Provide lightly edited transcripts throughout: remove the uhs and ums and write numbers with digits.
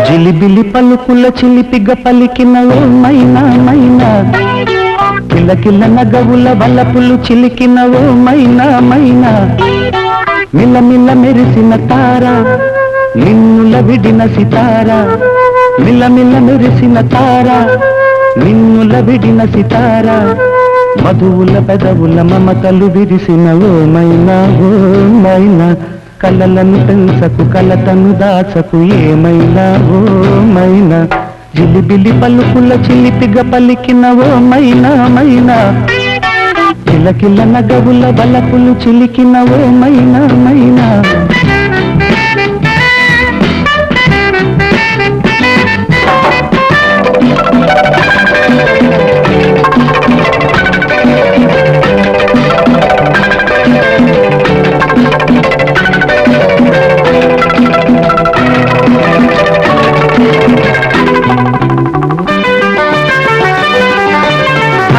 జిలిబిలి పలుకుల చిలిపిగ పలికిన ఓ మైనా మైనా, కిలకిల నగవుల వలపులు చిలికిన ఓ మైనా మైనా, మిలమిల మెరిసిన తార నిన్నుల విడిన సితార, మిలమిల మెరిసిన తార నిన్నుల విడిన సితార, మధువుల పెదవుల మమతలు విరిసిన ఓ మైనా కలలను పెంచకు కలతను దాచకు ఏమైనా ఓ మైనా, జిలిబిలి పలుకుల చిలిపిగ పలికిన ఓ మైనా మైనా, కిలకిల నగవుల బలపులు చిలికిన ఓ మైనా మైనా.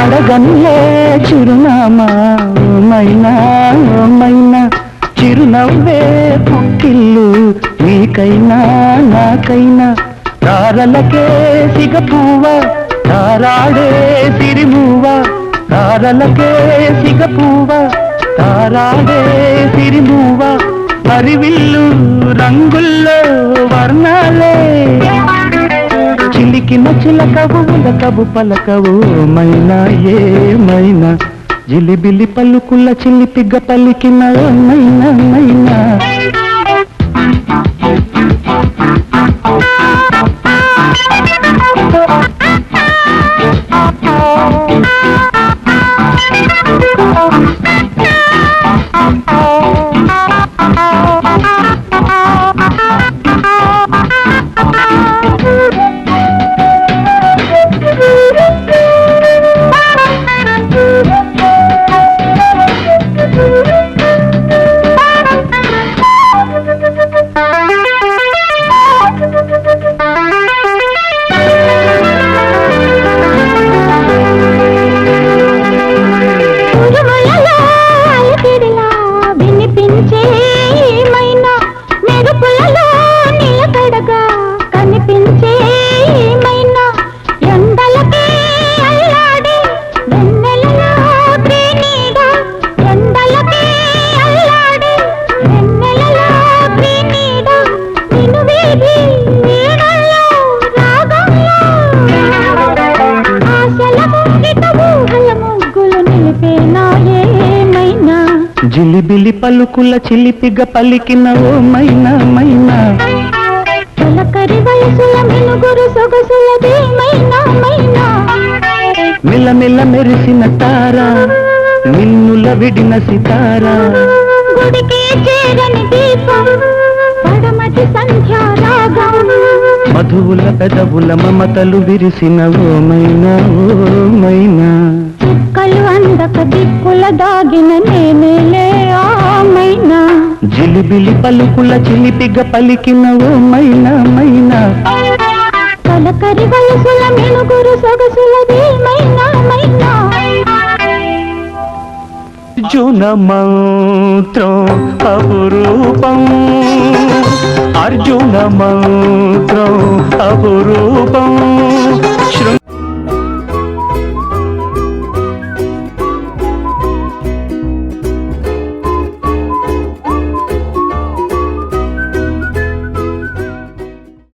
అడగనులే చిరునామా మైనా మైనా, చిరునవ్వే పుట్టిల్లు నీకైనా నాకైనా, తారలకే సిగపువ్వ తారాడే సిరిమువ్వ, తారలకే సిగపువ్వ తారాడే సిరిమువ్వ, హరివిల్లు రంగుల్లో వర్ణాలే, చిలికిన చిలకవు ఉలకవు పలకవు మైనా ఏమైనా, జిలిబిలి పలుకుల చిలిపిగ పలికిన మైనా మైనా. జిలిబిలి పలుకుల చిలిపిగ పలికిన ఓ మైనా మైనా, తొలకరి వయసుల మినుగురు సొగసులది మైనా మైనా, మిలమిల మెరిసిన తార నిన్నుల విడిన సితార, గుడికి చేరని దీపం పడమటి సంధ్యారాగం, మధువుల పెదవుల మమతలు విరిసిన ఓ మైనా చుక్కలు అందక దిక్కుల దాగిన నేనేలే ఆ మైనా, జిలిబిలి పలుకుల చిలిపిగ పలికిన ఓ మైనా మైనా, తొలకరి వయసుల మినుగురు సొగసులది మైనా మైనా. అర్జున మంత్రం అపురూపం, అర్జున మంత్రం అపురూపం,